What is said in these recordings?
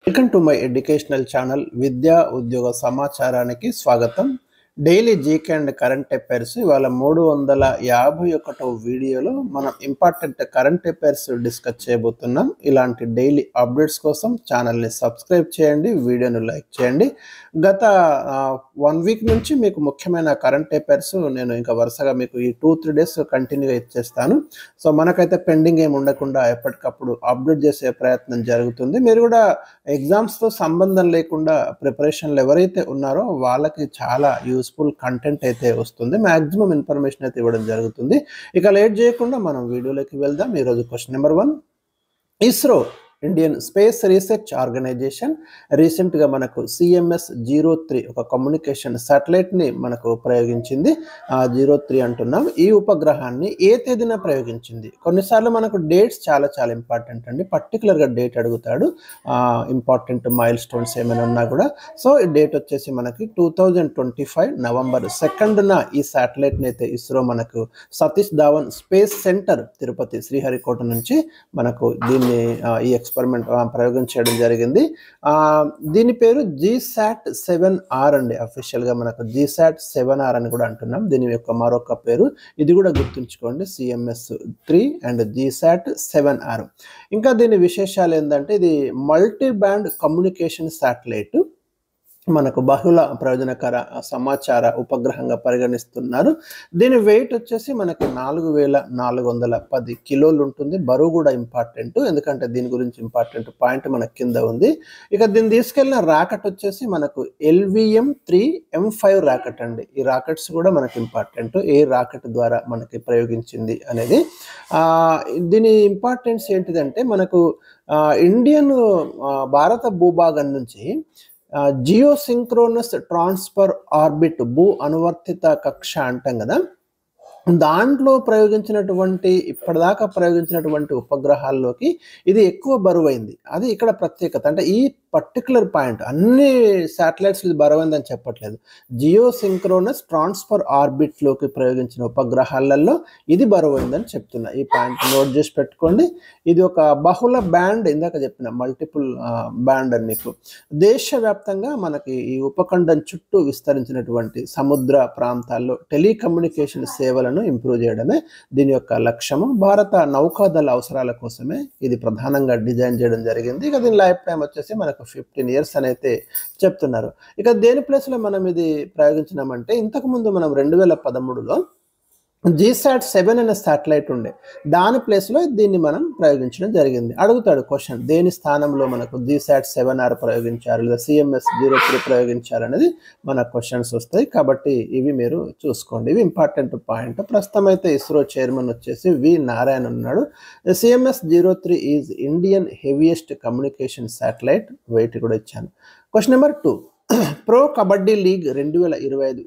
Welcome to my educational channel విద్యా ఉద్యోగ సమాచారానికి స్వాగతం. Daily GK and current affairs ఇవాళ 351వ వీడియోలో మనం ఇంపార్టెంట్ కరెంట్ అఫైర్స్ డిస్కస్ చేయబోతున్నాం. ఇలాంటి డైలీ అప్డేట్స్ కోసం ఛానల్ని సబ్స్క్రైబ్ చేయండి, వీడియోను లైక్ చేయండి. గత 1 వీక్ నుంచి మీకు ముఖ్యమైన కరెంట్ అఫైర్స్ నేను ఇంకా వరుసగా మీకు ఈ 2-3 డేస్ కంటిన్యూగా ఇచ్చేస్తాను. సో మనకైతే పెండింగ్ ఏమి ఉండకుండా ఎప్పటికప్పుడు అప్డేట్ చేసే ప్రయత్నం జరుగుతుంది. మీరు కూడా ఎగ్జామ్స్తో సంబంధం లేకుండా ప్రిపరేషన్లు ఎవరైతే ఉన్నారో వాళ్ళకి చాలా యూస్ఫుల్ కంటెంట్ అయితే వస్తుంది. మ్యాక్సిమం ఇన్ఫర్మేషన్ అయితే ఇవ్వడం జరుగుతుంది. ఇక లేట్ చేయకుండా మనం వీడియోలోకి వెళ్దాం. ఈరోజు question number 1, ISRO Indian Space Research Organisation రీసెంట్గా మనకు CMS-03 ఒక కమ్యూనికేషన్ శాటిలైట్ని మనకు ప్రయోగించింది. 03 అంటున్నాం. ఈ ఉపగ్రహాన్ని ఏ తేదీన ప్రయోగించింది? కొన్నిసార్లు మనకు డేట్స్ చాలా ఇంపార్టెంట్ అండి. పర్టికులర్గా డేట్ అడుగుతాడు. ఇంపార్టెంట్ మైల్ స్టోన్స్ ఏమైనా ఉన్నా కూడా. సో ఈ డేట్ వచ్చేసి మనకి 2025 నవంబర్ 2న ఈ శాటిలైట్ని అయితే ఇస్రో మనకు సతీష్ ధావన్ స్పేస్ సెంటర్ తిరుపతి శ్రీహరికోట నుంచి మనకు దీన్ని ఈ ఎక్స్పెరిమెంట్ ప్రయోగం చేయడం జరిగింది. దీని పేరు GSAT-7R అండి. అఫీషియల్గా మనకు GSAT-7R అని కూడా అంటున్నాం. దీని యొక్క మరొక పేరు ఇది కూడా గుర్తుంచుకోండి, CMS-3 అండ్ GSAT-7R. ఇంకా దీని విశేషాలు ఏంటంటే ఇది మల్టీ బ్యాండ్ కమ్యూనికేషన్ శాటిలైట్, మనకు బహుళ ప్రయోజనకర సమాచార ఉపగ్రహంగా పరిగణిస్తున్నారు. దీని వెయిట్ వచ్చేసి మనకి 4410 కిలోలు ఉంటుంది. బరువు కూడా ఇంపార్టెంట్, ఎందుకంటే దీని గురించి ఇంపార్టెంట్ పాయింట్ మనకి కింద ఉంది. ఇక దీన్ని తీసుకెళ్లిన రాకెట్ వచ్చేసి మనకు LVM-3M5 రాకెట్ అండి. ఈ రాకెట్స్ కూడా మనకి ఇంపార్టెంట్. ఏ రాకెట్ ద్వారా మనకి ప్రయోగించింది అనేది. దీని ఇంపార్టెన్స్ ఏంటిదంటే మనకు ఇండియన్ భారత భూభాగం నుంచి జియోసింక్రోనస్ ట్రాన్స్ఫర్ ఆర్బిట్ భూ అనువర్తిత కక్ష అంటాం కదా, దాంట్లో ఇప్పటిదాకా ప్రయోగించినటువంటి ఉపగ్రహాల్లోకి ఇది ఎక్కువ బరువైంది. అది ఇక్కడ ప్రత్యేకత. అంటే ఈ పర్టికులర్ పాయింట్ అన్ని శాటిలైట్స్ ఇది బరువైందని చెప్పట్లేదు. జియోసింక్రోనస్ ట్రాన్స్ఫర్ ఆర్బిట్లోకి ప్రయోగించిన ఉపగ్రహాలలో ఇది బరువైందని చెప్తున్నా. ఈ పాయింట్ నోట్ చేసి పెట్టుకోండి. ఇది ఒక బహుళ బ్యాండ్, ఇందాక చెప్పిన మల్టిపుల్ బ్యాండ్ అని మీకు. దేశవ్యాప్తంగా మనకి ఈ ఉపఖండం చుట్టూ విస్తరించినటువంటి సముద్ర ప్రాంతాల్లో టెలికమ్యూనికేషన్ సేవలను ఇంప్రూవ్ చేయడమే దీని యొక్క లక్ష్యము. భారత నౌకాదళ అవసరాల కోసమే ఇది ప్రధానంగా డిజైన్ చేయడం జరిగింది. ఇక దీని లైఫ్ టైం వచ్చేసి మనకు 15 years అని అయితే చెప్తున్నారు. ఇక దేని ప్లేస్లో మనం ఇది ప్రయోగించినామంటే ఇంతకుముందు మనం 2013లో GSAT-7 అనే శాటిలైట్ ఉండే, దాని ప్లేస్లో దీన్ని మనం ప్రయోగించడం జరిగింది. అడుగుతాడు క్వశ్చన్, దేని స్థానంలో మనకు GSAT-7R ప్రయోగించారు లేదా CMS-03 ప్రయోగించారు అనేది మన క్వశ్చన్స్ వస్తాయి. కాబట్టి ఇవి మీరు చూసుకోండి, ఇవి ఇంపార్టెంట్ పాయింట్. ప్రస్తుతం అయితే ఇస్రో చైర్మన్ వచ్చేసి వి నారాయణ్ ఉన్నాడు. CMS-03 is Indian heaviest communication satellite. Weight కూడా ఇచ్చాను. Question number 2, Pro Kabaddi League 2025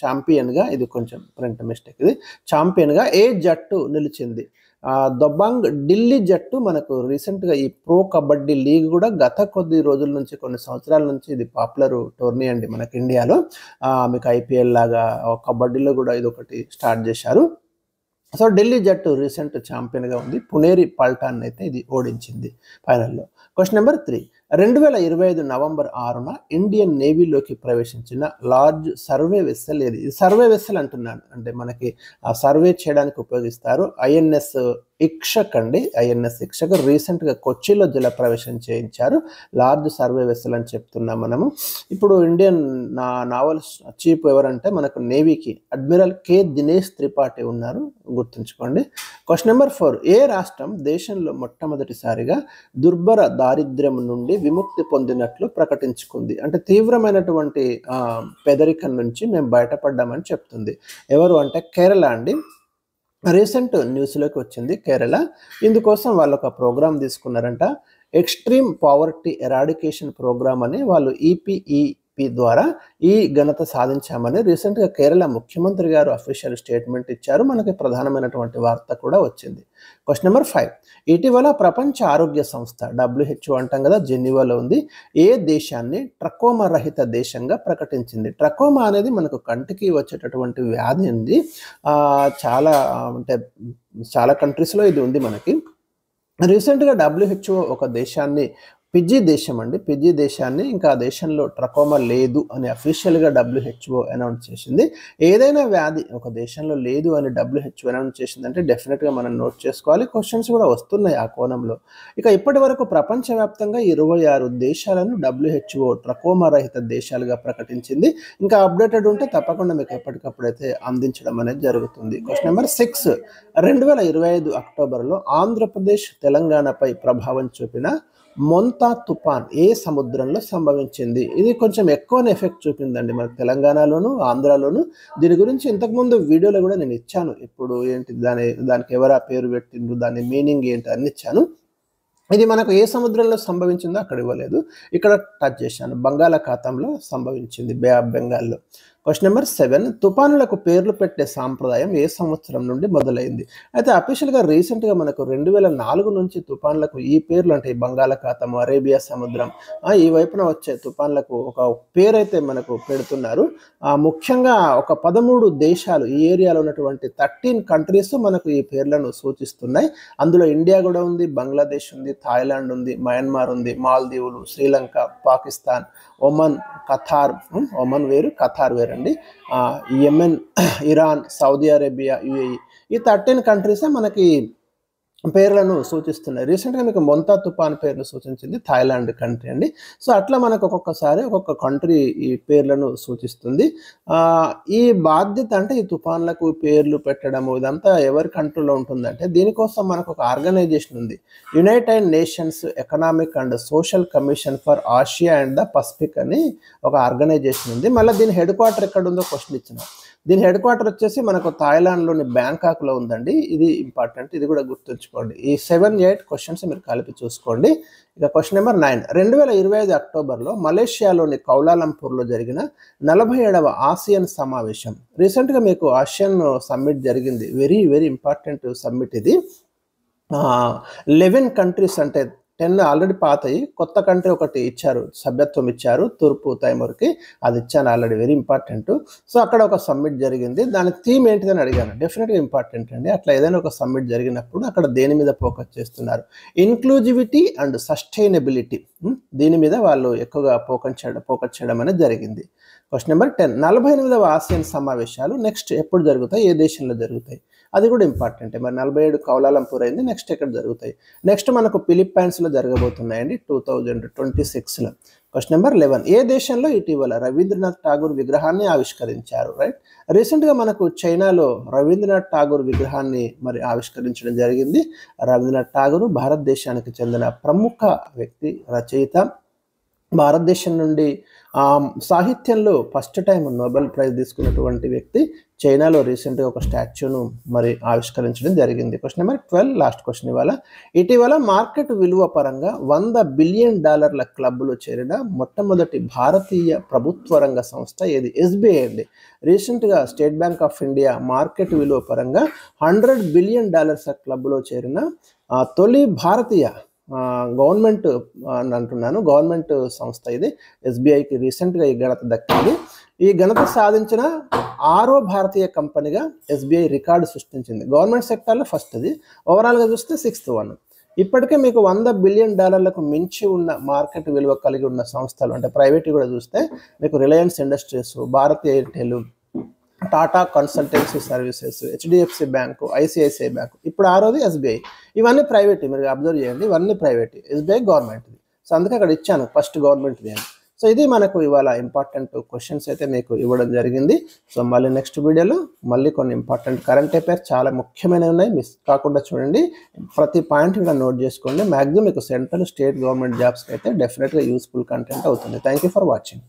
ఛాంపియన్గా, ఇది కొంచెం ప్రింట్ మిస్టేక్, ఇది ఛాంపియన్గా ఏ జట్టు నిలిచింది? దబాంగ్ ఢిల్లీ జట్టు మనకు రీసెంట్గా ఈ ప్రో కబడ్డీ లీగ్ కూడా గత కొద్ది రోజుల నుంచి, కొన్ని సంవత్సరాల నుంచి ఇది పాపులర్ టోర్నీ అండి మనకి ఇండియాలో. మీకు IPL లాగా కబడ్డీలో కూడా ఇది ఒకటి స్టార్ట్ చేశారు. సో ఢిల్లీ జట్టు రీసెంట్ ఛాంపియన్గా ఉంది. పునేరి పల్టాన్ అయితే ఇది ఓడించింది ఫైనల్లో. క్వశ్చన్ నెంబర్ 3, 2025 నవంబర్ 6న ఇండియన్ నేవీలోకి ప్రవేశించిన లార్జ్ సర్వే వెస్సెల్ ఏది? ఇది సర్వే వెస్సెల్ అంటున్నాను, అంటే మనకి సర్వే చేయడానికి ఉపయోగిస్తారు. INS ఇక్షక్ అండి. INS ఇక్షక్ రీసెంట్గా కొచ్చిలో జల ప్రవేశం చేయించారు. లార్జ్ సర్వే వెస్సెల్ అని చెప్తున్నాం మనము. ఇప్పుడు ఇండియన్ నావల్ చీఫ్ ఎవరంటే మనకు నేవీకి అడ్మిరల్ K. దినేష్ త్రిపాఠి ఉన్నారు, గుర్తుంచుకోండి. క్వశ్చన్ నెంబర్ 4, ఏ రాష్ట్రం దేశంలో మొట్టమొదటిసారిగా దుర్భర దారిద్ర్యం నుండి విముక్తి పొందినట్లు ప్రకటించుకుంది? అంటే తీవ్రమైనటువంటి పేదరికం నుంచి మేము బయటపడ్డామని చెప్తుంది. ఎవరు అంటే కేరళ అండి. రీసెంట్ న్యూస్లోకి వచ్చింది కేరళ. ఇందుకోసం వాళ్ళు ఒక ప్రోగ్రామ్ తీసుకున్నారంట, ఎక్స్ట్రీమ్ పావర్టీ ఎరాడికేషన్ ప్రోగ్రామ్ అని. వాళ్ళు EPEP ద్వారా ఈ ఘనత సాధించామని రీసెంట్గా కేరళ ముఖ్యమంత్రి గారు అఫీషియల్ స్టేట్మెంట్ ఇచ్చారు. మనకి ప్రధానమైనటువంటి వార్త కూడా వచ్చింది. క్వశ్చన్ నెంబర్ 5, ఇటీవల ప్రపంచ ఆరోగ్య సంస్థ WHO అంటాం కదా, జెనీవాలో ఉంది, ఏ దేశాన్ని ట్రకోమా రహిత దేశంగా ప్రకటించింది? ట్రకోమా అనేది మనకు కంటికి వచ్చేటటువంటి వ్యాధి ఉంది. చాలా అంటే చాలా కంట్రీస్లో ఇది ఉంది మనకి. రీసెంట్గా WHO ఒక దేశాన్ని ఫిజీ దేశం అండి. ఫిజీ దేశాన్ని ఇంకా ఆ దేశంలో ట్రకోమా లేదు అని అఫీషియల్‌గా WHO అనౌన్స్ చేసింది. ఏదైనా వ్యాధి ఒక దేశంలో లేదు అని WHO అనౌన్స్ చేసిందంటే డెఫినిట్‌గా మనం నోట్ చేసుకోవాలి. క్వెషన్స్ కూడా వస్తున్నాయి ఆ కోణంలో. ఇక ఇప్పటివరకు ప్రపంచవ్యాప్తంగా 26 దేశాలను WHO ట్రకోమా రహిత దేశాలుగా ప్రకటించింది. ఇంకా అప్డేటెడ్ ఉంటే తప్పకుండా మీకు ఎప్పటికప్పుడైతే అందించడం అనేది జరుగుతుంది. క్వెషన్ నెంబర్ 6 2025 అక్టోబర్‌లో ఆంధ్రప్రదేశ్, తెలంగాణపై ప్రభావం చూపిన మొంతా తుఫాన్ ఏ సముద్రంలో సంభవించింది? ఇది కొంచెం ఎక్కువనే ఎఫెక్ట్ చూపిందండి మనకు తెలంగాణలోను, ఆంధ్రాలోను. దీని గురించి ఇంతకుముందు వీడియోలో కూడా నేను ఇచ్చాను. ఇప్పుడు ఏంటి దానికి ఎవరా పేరు పెట్టిండ్రు, దాని మీనింగ్ ఏంటి అన్ని ఇచ్చాను. ఇది మనకు ఏ సముద్రంలో సంభవించిందో అక్కడ ఇవ్వలేదు, ఇక్కడ టచ్ చేశాను. బంగాళాఖాతంలో సంభవించింది, బే ఆఫ్ బెంగాల్లో. క్వశ్చన్ నెంబర్ 7 తుఫానులకు పేర్లు పెట్టే సాంప్రదాయం ఏ సంవత్సరం నుండి మొదలైంది? అయితే అఫీషియల్గా రీసెంట్గా మనకు 2004 నుంచి తుఫాన్లకు ఈ పేర్లు అంటే బంగాళాఖాతం, అరేబియా సముద్రం ఈ వైపున వచ్చే తుఫాన్లకు ఒక పేరైతే మనకు పెడుతున్నారు. ముఖ్యంగా ఒక 13 దేశాలు ఈ ఏరియాలో ఉన్నటువంటి 13 కంట్రీస్ మనకు ఈ పేర్లను సూచిస్తున్నాయి. అందులో ఇండియా కూడా ఉంది, బంగ్లాదేశ్ ఉంది, థాయిలాండ్ ఉంది, మయన్మార్ ఉంది, మాల్దీవులు, Sri Lanka, Pakistan, Oman, Qatar, Oman వేరు ఖతార్ వేరండి, Yemen, Iran, Saudi Arabia, UAE ఈ 13 కంట్రీసే మనకి పేర్లను సూచిస్తున్నాయి. రీసెంట్గా మీకు మొంతా తుఫాన్ పేర్లు సూచించింది థాయిలాండ్ కంట్రీ అండి. సో అట్లా మనకు ఒక్కొక్కసారి ఒక్కొక్క కంట్రీ ఈ పేర్లను సూచిస్తుంది. ఈ బాధ్యత అంటే ఈ తుఫాన్లకు పేర్లు పెట్టడము ఇదంతా ఎవరి కంట్రోల్లో ఉంటుందంటే దీనికోసం మనకు ఒక ఆర్గనైజేషన్ ఉంది, United nations economic and social commission for Asia and the Pacific అని ఒక ఆర్గనైజేషన్ ఉంది. మళ్ళీ దీని హెడ్ క్వార్టర్ ఎక్కడ ఉందో క్వశ్చన్ ఇచ్చిన. దీని హెడ్ క్వార్టర్ వచ్చేసి మనకు థాయిలాండ్లోని బ్యాంకాక్లో ఉందండి. ఇది ఇంపార్టెంట్, ఇది కూడా గుర్తుంచుకోండి. ఈ 7-8 క్వశ్చన్స్ మీరు కలిపి చూసుకోండి. ఇక క్వశ్చన్ నెంబర్ 9 2025 అక్టోబర్లో మలేషియాలోని కౌలాలంపూర్లో జరిగిన 47వ ఆసియన్ సమావేశం. రీసెంట్గా మీకు ఆసియన్ సమ్మిట్ జరిగింది, వెరీ వెరీ ఇంపార్టెంట్ సమ్మిట్ ఇది. 11 కంట్రీస్ అంటే 10 ఆల్రెడీ పాతయి, కొత్త కంట్రీ ఒకటి ఇచ్చారు, సభ్యత్వం ఇచ్చారు తూర్పు తైమూర్కి, అది ఇచ్చాను ఆల్రెడీ, వెరీ ఇంపార్టెంట్. సో అక్కడ ఒక సమ్మిట్ జరిగింది, దాని థీమ్ ఏంటిదని అడిగాను. డెఫినెట్గా ఇంపార్టెంట్ అండి. అట్లా ఏదైనా ఒక సమ్మిట్ జరిగినప్పుడు అక్కడ దేని మీద ఫోకస్ చేస్తున్నారు? ఇన్క్లూజివిటీ అండ్ సస్టైనబిలిటీ, దీని మీద వాళ్ళు ఎక్కువగా ఫోకస్ చేయడం అనేది జరిగింది. క్వశ్చన్ నెంబర్ 10 48వ ఆసియన్ సమావేశాలు నెక్స్ట్ ఎప్పుడు జరుగుతాయి, ఏ దేశంలో జరుగుతాయి? అది కూడా ఇంపార్టెంట్. మరి 47 కౌలాలంపూర్ అయింది, నెక్స్ట్ ఎక్కడ జరుగుతాయి? నెక్స్ట్ మనకు ఫిలిప్పైన్స్లో జరగబోతున్నాయండి 2026లో. క్వశ్చన్ నెంబర్ 11 ఏ దేశంలో ఇటీవల రవీంద్రనాథ్ ఠాగూర్ విగ్రహాన్ని ఆవిష్కరించారు? రైట్, రీసెంట్గా మనకు చైనాలో రవీంద్రనాథ్ ఠాగూర్ విగ్రహాన్ని మరి ఆవిష్కరించడం జరిగింది. రవీంద్రనాథ్ ఠాగూర్ భారతదేశానికి చెందిన ప్రముఖ వ్యక్తి, రచయిత. భారతదేశం నుండి సాహిత్యంలో ఫస్ట్ టైం నోబెల్ ప్రైజ్ తీసుకున్నటువంటి వ్యక్తి. చైనాలో రీసెంట్గా ఒక స్టాచ్యూను మరి ఆవిష్కరించడం జరిగింది. క్వశ్చన్ నెంబర్ 12 లాస్ట్ క్వశ్చన్ ఇటీవల మార్కెట్ విలువ పరంగా $100 బిలియన్ క్లబ్లో చేరిన మొట్టమొదటి భారతీయ ప్రభుత్వ రంగ సంస్థ ఏది? SBI అండి. రీసెంట్గా state bank of India market విలువ పరంగా $100 బిలియన్ క్లబ్లో చేరిన తొలి భారతీయ గవర్నమెంట్ అని అంటున్నాను, గవర్నమెంట్ సంస్థ ఇది. SBIకి రీసెంట్గా ఈ ఘనత దక్కింది. ఈ ఘనత సాధించిన 6వ భారతీయ కంపెనీగా SBI రికార్డు సృష్టించింది. గవర్నమెంట్ సెక్టార్లో ఫస్ట్ అది, ఓవరాల్గా చూస్తే 6th వన్. ఇప్పటికే మీకు $100 బిలియన్ మించి ఉన్న మార్కెట్ విలువ కలిగి ఉన్న సంస్థలు అంటే ప్రైవేట్ కూడా చూస్తే మీకు Reliance Industries, Bharti Airtel, Tata Consultancy Services, HDFC bank, ICICI bank, ఇప్పుడు 6వది SBI. ఇవన్నీ ప్రైవేట్, మీరు అబ్జర్వ్ చేయండి, ఇవన్నీ ప్రైవేట్. SBI గవర్నమెంట్ది. సో అందుకే అక్కడ ఇచ్చాను ఫస్ట్ గవర్నమెంట్ది అని. సో ఇది మనకు ఇవాళ ఇంపార్టెంట్ క్వశ్చన్స్ అయితే మీకు ఇవ్వడం జరిగింది. సో మళ్ళీ నెక్స్ట్ వీడియోలో మళ్ళీ కొన్ని ఇంపార్టెంట్ కరెంట్ అఫైర్స్ చాలా ముఖ్యమైనవి ఉన్నాయి, మిస్ కాకుండా చూడండి. ప్రతి పాయింట్ కూడా నోట్ చేసుకోండి. మ్యాక్సిమం మీకు సెంట్రల్ స్టేట్ గవర్నమెంట్ జాబ్స్కి అయితే డెఫినెట్గా యూస్ఫుల్ కంటెంట్ అవుతుంది. Thank you for watching.